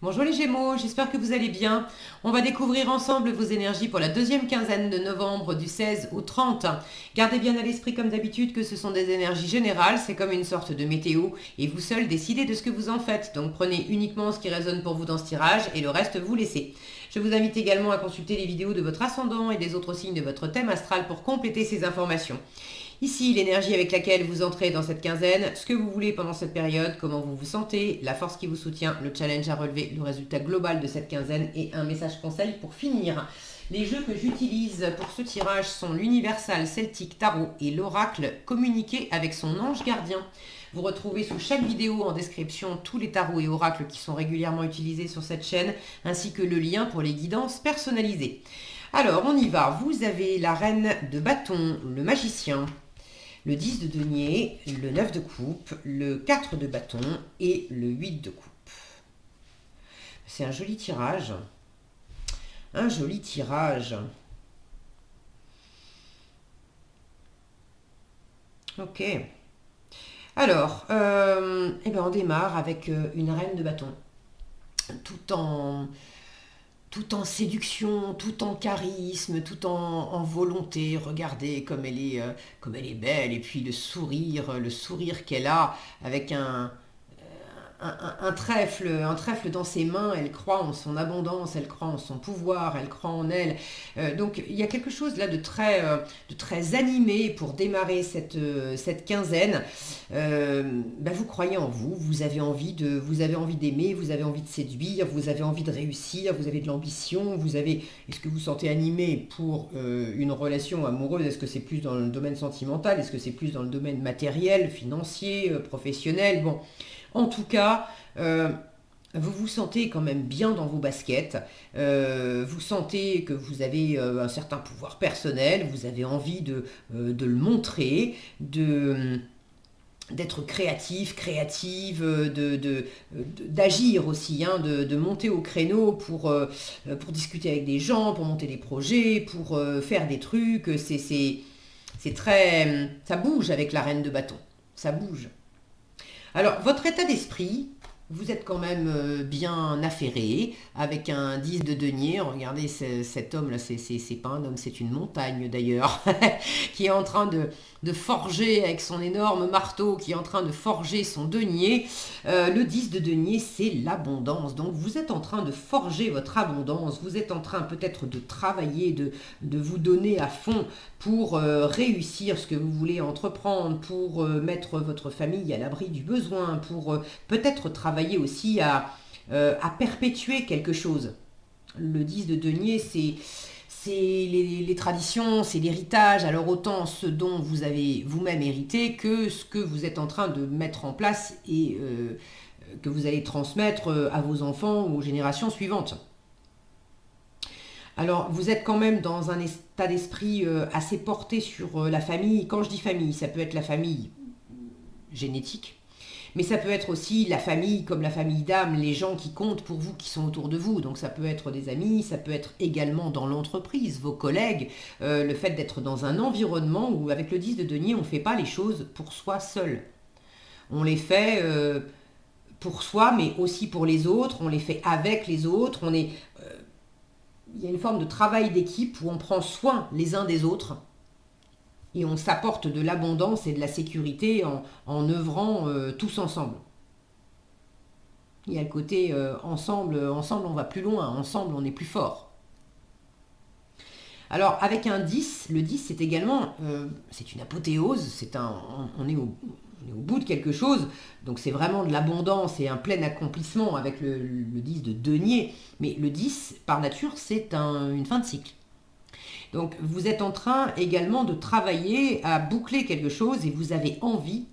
Bonjour les Gémeaux, j'espère que vous allez bien. On va découvrir ensemble vos énergies pour la deuxième quinzaine de novembre du 16 au 30. Gardez bien à l'esprit comme d'habitude que ce sont des énergies générales, c'est comme une sorte de météo et vous seul décidez de ce que vous en faites. Donc prenez uniquement ce qui résonne pour vous dans ce tirage et le reste vous laissez. Je vous invite également à consulter les vidéos de votre ascendant et des autres signes de votre thème astral pour compléter ces informations. Ici, l'énergie avec laquelle vous entrez dans cette quinzaine, ce que vous voulez pendant cette période, comment vous vous sentez, la force qui vous soutient, le challenge à relever, le résultat global de cette quinzaine et un message conseil pour finir. Les jeux que j'utilise pour ce tirage sont l'Universal Celtic Tarot et l'Oracle communiqué avec son ange gardien. Vous retrouvez sous chaque vidéo en description tous les tarots et oracles qui sont régulièrement utilisés sur cette chaîne, ainsi que le lien pour les guidances personnalisées. Alors, on y va. Vous avez la reine de bâton, le magicien, le 10 de denier, le 9 de coupe, le 4 de bâton et le 8 de coupe. C'est un joli tirage. Un joli tirage. Ok. Alors, on démarre avec une reine de bâton. Tout en, tout en séduction, tout en charisme, tout en volonté. Regardez comme elle est belle. Et puis le sourire qu'elle a avec un trèfle dans ses mains. Elle croit en son abondance, elle croit en son pouvoir, elle croit en elle. Donc il y a quelque chose là de très animé pour démarrer cette quinzaine. Vous croyez en vous, vous avez envie d'aimer, vous avez envie de séduire, vous avez envie de réussir, vous avez de l'ambition, est-ce que vous sentez animé pour une relation amoureuse? Est-ce que c'est plus dans le domaine sentimental? Est-ce que c'est plus dans le domaine matériel, financier, professionnel? Bon, en tout cas, vous vous sentez quand même bien dans vos baskets, vous sentez que vous avez un certain pouvoir personnel, vous avez envie de le montrer, d'être créatif, créative, d'agir aussi, hein, de monter au créneau pour discuter avec des gens, pour monter des projets, pour faire des trucs. C'est très... Ça bouge avec la reine de bâton, ça bouge. Alors, votre état d'esprit, vous êtes quand même bien affairé, avec un 10 de denier. Regardez cet homme-là, c'est pas un homme, c'est une montagne d'ailleurs, qui est en train de forger avec son énorme marteau, qui est en train de forger son denier. Le 10 de denier, c'est l'abondance. Donc, vous êtes en train de forger votre abondance. Vous êtes en train peut-être de travailler, de vous donner à fond pour réussir ce que vous voulez entreprendre, pour mettre votre famille à l'abri du besoin, pour peut-être travailler aussi à perpétuer quelque chose. Le 10 de denier, c'est les traditions, c'est l'héritage, alors autant ce dont vous avez vous-même hérité que ce que vous êtes en train de mettre en place et que vous allez transmettre à vos enfants ou aux générations suivantes. Alors, vous êtes quand même dans un état d'esprit assez porté sur la famille. Quand je dis famille, ça peut être la famille génétique, mais ça peut être aussi la famille comme la famille d'âme, les gens qui comptent pour vous, qui sont autour de vous. Donc ça peut être des amis, ça peut être également dans l'entreprise, vos collègues, le fait d'être dans un environnement où avec le 10 de denier, on ne fait pas les choses pour soi seul. On les fait pour soi, mais aussi pour les autres, on les fait avec les autres, il y a une forme de travail d'équipe où on prend soin les uns des autres et on s'apporte de l'abondance et de la sécurité en œuvrant tous ensemble. Il y a le côté ensemble on va plus loin, ensemble on est plus fort. Alors avec un 10, le 10 c'est également, c'est une apothéose, on est au bout de quelque chose, donc c'est vraiment de l'abondance et un plein accomplissement avec le 10 de denier, mais le 10 par nature c'est une fin de cycle. Donc vous êtes en train également de travailler à boucler quelque chose et vous avez envie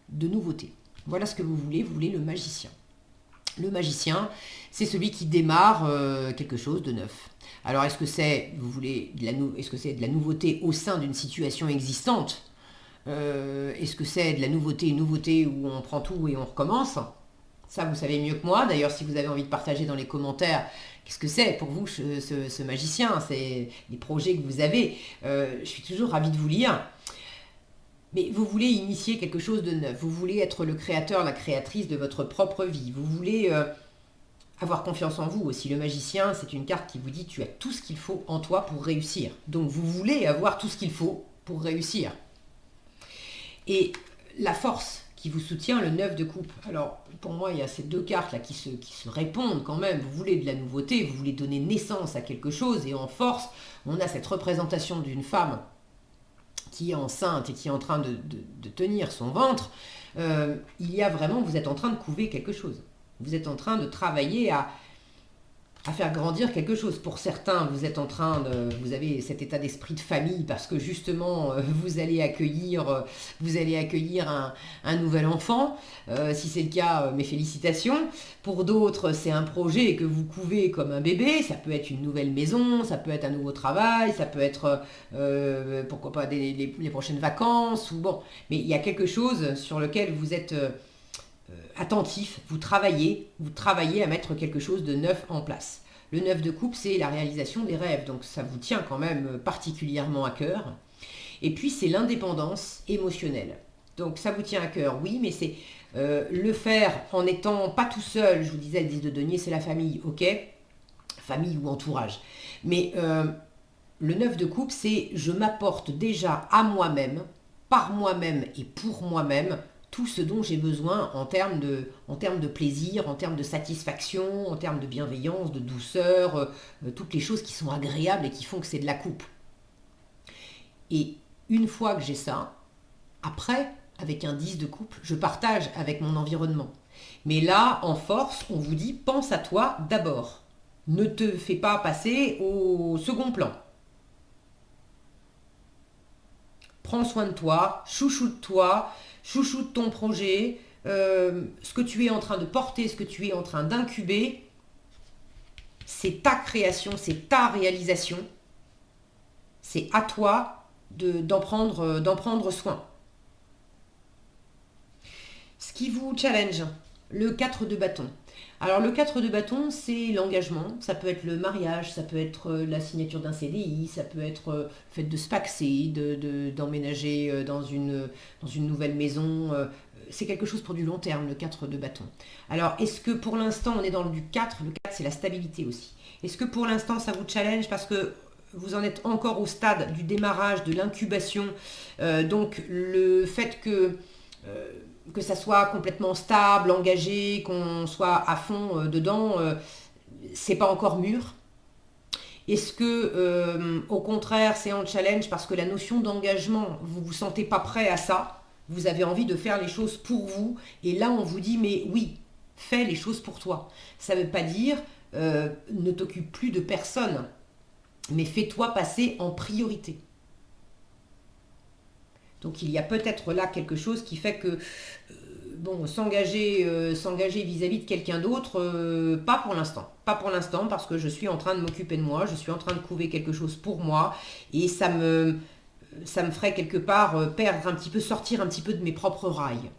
de nouveautés. Voilà ce que vous voulez le magicien. Le magicien, c'est celui qui démarre quelque chose de neuf. Alors est-ce que c'est de la nouveauté au sein d'une situation existante? Est-ce que c'est de la nouveauté, une nouveauté où on prend tout et on recommence? Ça, vous savez mieux que moi. D'ailleurs, si vous avez envie de partager dans les commentaires, qu'est-ce que c'est pour vous ce magicien? C'est les projets que vous avez. Je suis toujours ravie de vous lire. Mais vous voulez initier quelque chose de neuf. Vous voulez être le créateur, la créatrice de votre propre vie. Vous voulez Avoir confiance en vous aussi. Le magicien, c'est une carte qui vous dit tu as tout ce qu'il faut en toi pour réussir. Donc vous voulez avoir tout ce qu'il faut pour réussir. Et la force qui vous soutient, le 9 de coupe. Alors pour moi, il y a ces deux cartes là qui se répondent quand même. Vous voulez de la nouveauté, vous voulez donner naissance à quelque chose. Et en force, on a cette représentation d'une femme qui est enceinte et qui est en train de tenir son ventre. Il y a vraiment, vous êtes en train de couver quelque chose. Vous êtes en train de travailler à faire grandir quelque chose. Pour certains, vous avez cet état d'esprit de famille parce que justement, vous allez accueillir un nouvel enfant. Si c'est le cas, mes félicitations. Pour d'autres, c'est un projet que vous couvez comme un bébé. Ça peut être une nouvelle maison, ça peut être un nouveau travail, ça peut être, pourquoi pas, les prochaines vacances. Ou bon. Mais il y a quelque chose sur lequel vous êtes attentif, vous travaillez à mettre quelque chose de neuf en place. Le 9 de coupe, c'est la réalisation des rêves, donc ça vous tient quand même particulièrement à cœur. Et puis c'est l'indépendance émotionnelle. Donc ça vous tient à cœur, oui, mais c'est le faire en n'étant pas tout seul. Je vous disais, le 10 de denier, c'est la famille, ok, famille ou entourage. Mais le 9 de coupe, c'est je m'apporte déjà à moi-même, par moi-même et pour moi-même, tout ce dont j'ai besoin en termes de plaisir, en termes de satisfaction, en termes de bienveillance, de douceur, toutes les choses qui sont agréables et qui font que c'est de la coupe. Et une fois que j'ai ça, après, avec un 10 de coupe, je partage avec mon environnement. Mais là, en force, on vous dit, pense à toi d'abord. Ne te fais pas passer au second plan. Prends soin de toi, chouchoute-toi, chouchoute ton projet, ce que tu es en train de porter, ce que tu es en train d'incuber, c'est ta création, c'est ta réalisation. C'est à toi d'en prendre soin. Ce qui vous challenge, le 4 de bâton. Alors le 4 de bâton, c'est l'engagement. Ça peut être le mariage, ça peut être la signature d'un CDI, ça peut être le fait de se paxer, d'emménager dans une nouvelle maison. C'est quelque chose pour du long terme, le 4 de bâton. Alors, est-ce que pour l'instant, on est dans du 4? Le 4, c'est la stabilité aussi. Est-ce que pour l'instant, ça vous challenge parce que vous en êtes encore au stade du démarrage, de l'incubation. Donc, le fait que ça soit complètement stable, engagé, qu'on soit à fond dedans, c'est pas encore mûr. Est-ce que, au contraire, c'est un challenge parce que la notion d'engagement, vous vous sentez pas prêt à ça, vous avez envie de faire les choses pour vous, et là on vous dit mais oui, fais les choses pour toi. Ça ne veut pas dire ne t'occupe plus de personne, mais fais-toi passer en priorité. Donc il y a peut-être là quelque chose qui fait que s'engager vis-à-vis de quelqu'un d'autre, pas pour l'instant. Pas pour l'instant parce que je suis en train de m'occuper de moi, je suis en train de couver quelque chose pour moi et ça me ferait quelque part sortir un petit peu de mes propres rails.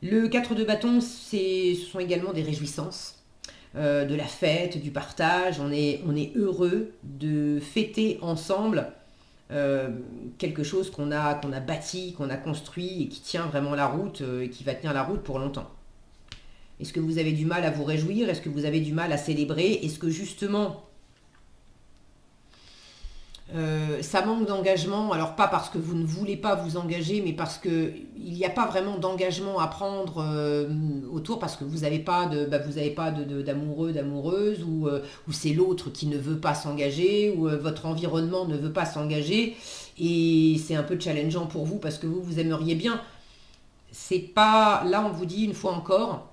Le 4 de bâton, ce sont également des réjouissances, de la fête, du partage. On est heureux de fêter ensemble quelque chose qu'on a bâti, qu'on a construit et qui tient vraiment la route et qui va tenir la route pour longtemps. Est-ce que vous avez du mal à vous réjouir? Est-ce que vous avez du mal à célébrer? Est-ce que justement ça manque d'engagement? Alors pas parce que vous ne voulez pas vous engager, mais parce que il n'y a pas vraiment d'engagement à prendre autour, parce que vous n'avez pas d'amoureux, d'amoureuse, ou c'est l'autre qui ne veut pas s'engager, ou votre environnement ne veut pas s'engager, et c'est un peu challengeant pour vous parce que vous aimeriez bien. C'est pas là, on vous dit une fois encore,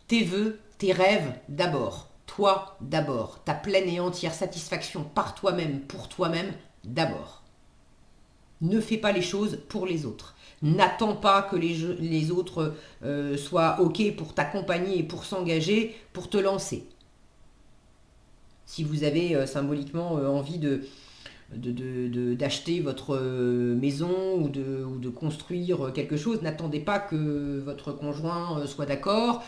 tes vœux, tes rêves d'abord. Toi d'abord, ta pleine et entière satisfaction par toi-même, pour toi-même d'abord. Ne fais pas les choses pour les autres. N'attends pas que les autres soient OK pour t'accompagner et pour s'engager, pour te lancer. Si vous avez symboliquement envie d'acheter votre maison ou de construire quelque chose, n'attendez pas que votre conjoint soit d'accord.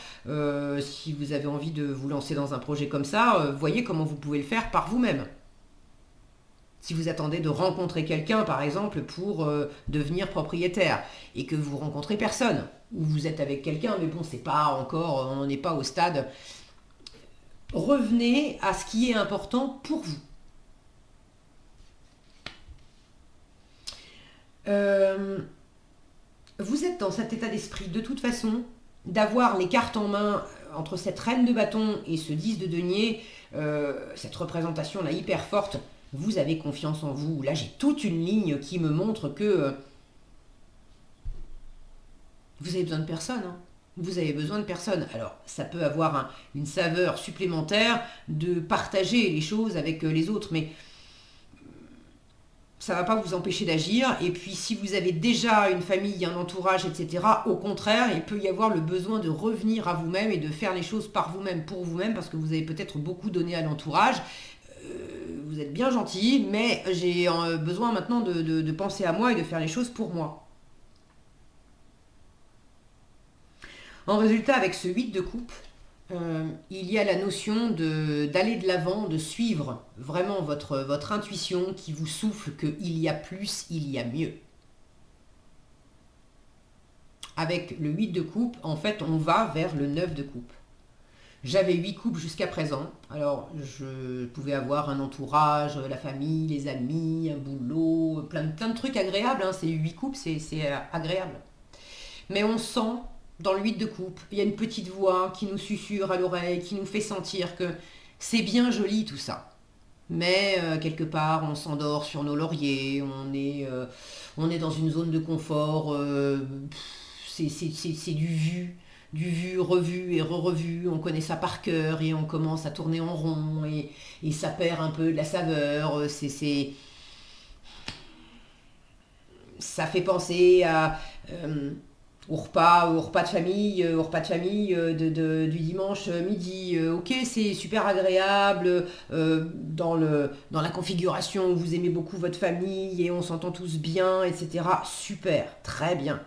Si vous avez envie de vous lancer dans un projet comme ça, voyez comment vous pouvez le faire par vous-même. Si vous attendez de rencontrer quelqu'un, par exemple, pour devenir propriétaire, et que vous rencontrez personne, ou vous êtes avec quelqu'un, mais bon, c'est pas encore, on n'est pas au stade. Revenez à ce qui est important pour vous. Vous êtes dans cet état d'esprit, de toute façon, d'avoir les cartes en main entre cette reine de bâton et ce 10 de denier, cette représentation-là hyper forte. Vous avez confiance en vous. Là, j'ai toute une ligne qui me montre que vous avez besoin de personne. Hein. Vous avez besoin de personne. Alors, ça peut avoir une saveur supplémentaire de partager les choses avec les autres, mais ça ne va pas vous empêcher d'agir. Et puis, si vous avez déjà une famille, un entourage, etc., au contraire, il peut y avoir le besoin de revenir à vous-même et de faire les choses par vous-même, pour vous-même, parce que vous avez peut-être beaucoup donné à l'entourage. Vous êtes bien gentil, mais j'ai besoin maintenant de penser à moi et de faire les choses pour moi. En résultat, avec ce 8 de coupe, il y a la notion d'aller de l'avant, de suivre vraiment votre intuition qui vous souffle qu'il y a plus, il y a mieux. Avec le 8 de coupe, en fait, on va vers le 9 de coupe. J'avais 8 coupes jusqu'à présent. Alors, je pouvais avoir un entourage, la famille, les amis, un boulot, plein de trucs agréables. Hein. C'est 8 coupes, c'est agréable. Mais on sent, dans le 8 de coupe, il y a une petite voix qui nous susurre à l'oreille, qui nous fait sentir que c'est bien joli tout ça. Mais quelque part, on s'endort sur nos lauriers, on est dans une zone de confort, c'est du vu, revu et re-revu, on connaît ça par cœur et on commence à tourner en rond et ça perd un peu de la saveur, ça fait penser au repas de famille du dimanche midi. Ok, c'est super agréable dans la configuration où vous aimez beaucoup votre famille et on s'entend tous bien, etc. Super, très bien.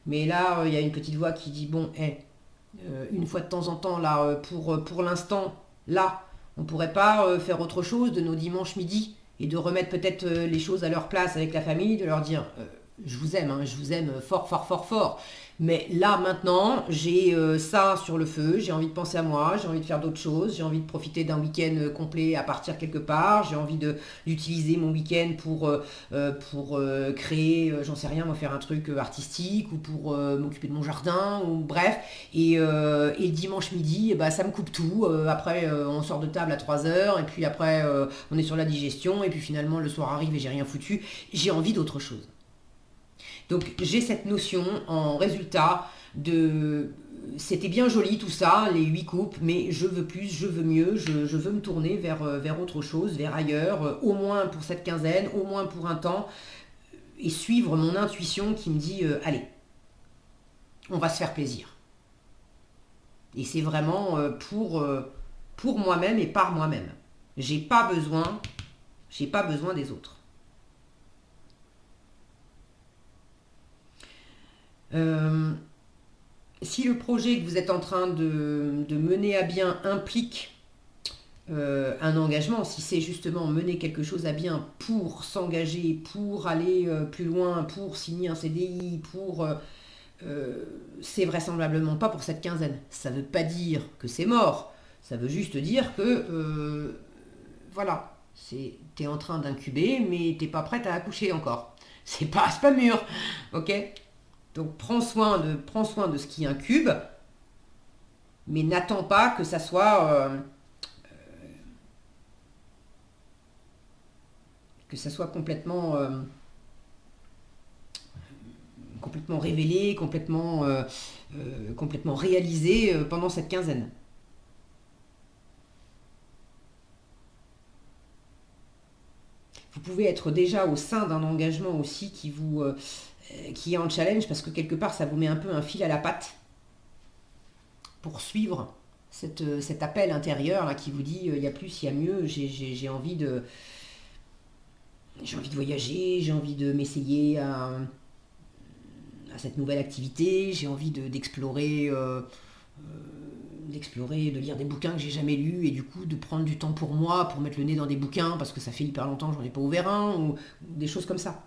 Mais là, il y a une petite voix qui dit, bon, une fois de temps en temps, là, pour l'instant, là, on pourrait pas faire autre chose de nos dimanches midi et de remettre peut-être les choses à leur place avec la famille, de leur dire, je vous aime, hein, je vous aime fort, fort, fort, fort. Mais là, maintenant, j'ai ça sur le feu, j'ai envie de penser à moi, j'ai envie de faire d'autres choses, j'ai envie de profiter d'un week-end complet à partir quelque part, j'ai envie d'utiliser mon week-end pour créer, j'en sais rien, moi faire un truc artistique ou pour m'occuper de mon jardin, ou bref. Et le dimanche midi, bah, ça me coupe tout. Après, on sort de table à 3 heures, et puis après, on est sur la digestion, et puis finalement, le soir arrive et j'ai rien foutu. J'ai envie d'autre chose. Donc j'ai cette notion en résultat de c'était bien joli tout ça, les 8 coupes, mais je veux plus, je veux mieux, je veux me tourner vers autre chose, vers ailleurs, au moins pour cette quinzaine, au moins pour un temps, et suivre mon intuition qui me dit allez, on va se faire plaisir. Et c'est vraiment pour moi-même et par moi-même. J'ai pas besoin des autres. Si le projet que vous êtes en train de mener à bien implique un engagement, si c'est justement mener quelque chose à bien pour s'engager, pour aller plus loin, pour signer un CDI, c'est vraisemblablement pas pour cette quinzaine. Ça veut pas dire que c'est mort, ça veut juste dire que voilà, t'es en train d'incuber, mais t'es pas prête à accoucher encore. C'est pas mûr, ok? Donc prends soin de ce qui incube, mais n'attends pas que ça soit complètement révélé, complètement réalisé pendant cette quinzaine. Vous pouvez être déjà au sein d'un engagement aussi qui est en challenge, parce que quelque part ça vous met un peu un fil à la patte pour suivre cet appel intérieur là, qui vous dit il y a plus, il y a mieux, j'ai envie de voyager, j'ai envie de m'essayer à cette nouvelle activité, j'ai envie d'explorer d'explorer, de lire des bouquins que j'ai jamais lus et du coup de prendre du temps pour moi, pour mettre le nez dans des bouquins parce que ça fait hyper longtemps que j'en ai pas ouvert un ou des choses comme ça.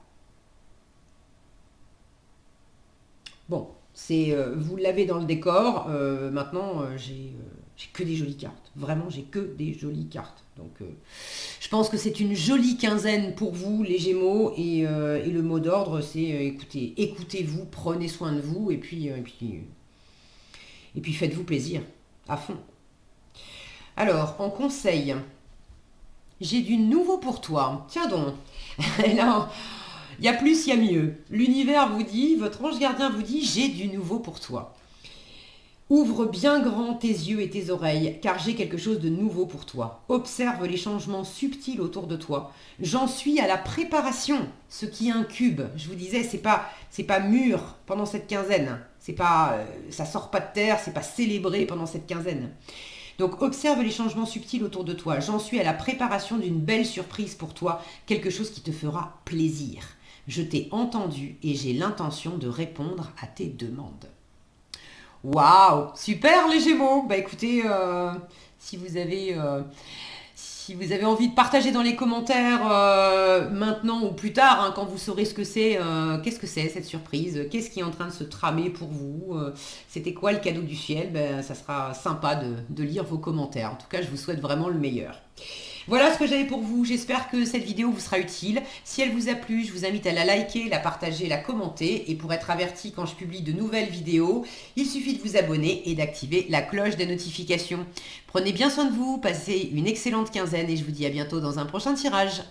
Bon, vous l'avez dans le décor. Maintenant, j'ai que des jolies cartes. Vraiment, j'ai que des jolies cartes. Donc, je pense que c'est une jolie quinzaine pour vous, les Gémeaux. Et le mot d'ordre, c'est écoutez, écoutez-vous, prenez soin de vous et puis faites-vous plaisir à fond. Alors, en conseil, j'ai du nouveau pour toi. Tiens donc. Alors, il y a plus, il y a mieux. L'univers vous dit, votre ange gardien vous dit, j'ai du nouveau pour toi. Ouvre bien grand tes yeux et tes oreilles, car j'ai quelque chose de nouveau pour toi. Observe les changements subtils autour de toi. J'en suis à la préparation, ce qui incube. Je vous disais, c'est pas mûr pendant cette quinzaine. C'est pas, ça sort pas de terre, c'est pas célébré pendant cette quinzaine. Donc observe les changements subtils autour de toi. J'en suis à la préparation d'une belle surprise pour toi, quelque chose qui te fera plaisir. Je t'ai entendu et j'ai l'intention de répondre à tes demandes. Waouh, super les Gémeaux. Bah écoutez, si vous avez envie de partager dans les commentaires maintenant ou plus tard, hein, quand vous saurez ce que c'est, qu'est-ce que c'est cette surprise, qu'est-ce qui est en train de se tramer pour vous, c'était quoi le cadeau du ciel, ben, ça sera sympa de lire vos commentaires. En tout cas, je vous souhaite vraiment le meilleur. Voilà ce que j'avais pour vous. J'espère que cette vidéo vous sera utile. Si elle vous a plu, je vous invite à la liker, la partager, la commenter. Et pour être averti quand je publie de nouvelles vidéos, il suffit de vous abonner et d'activer la cloche des notifications. Prenez bien soin de vous, passez une excellente quinzaine et je vous dis à bientôt dans un prochain tirage.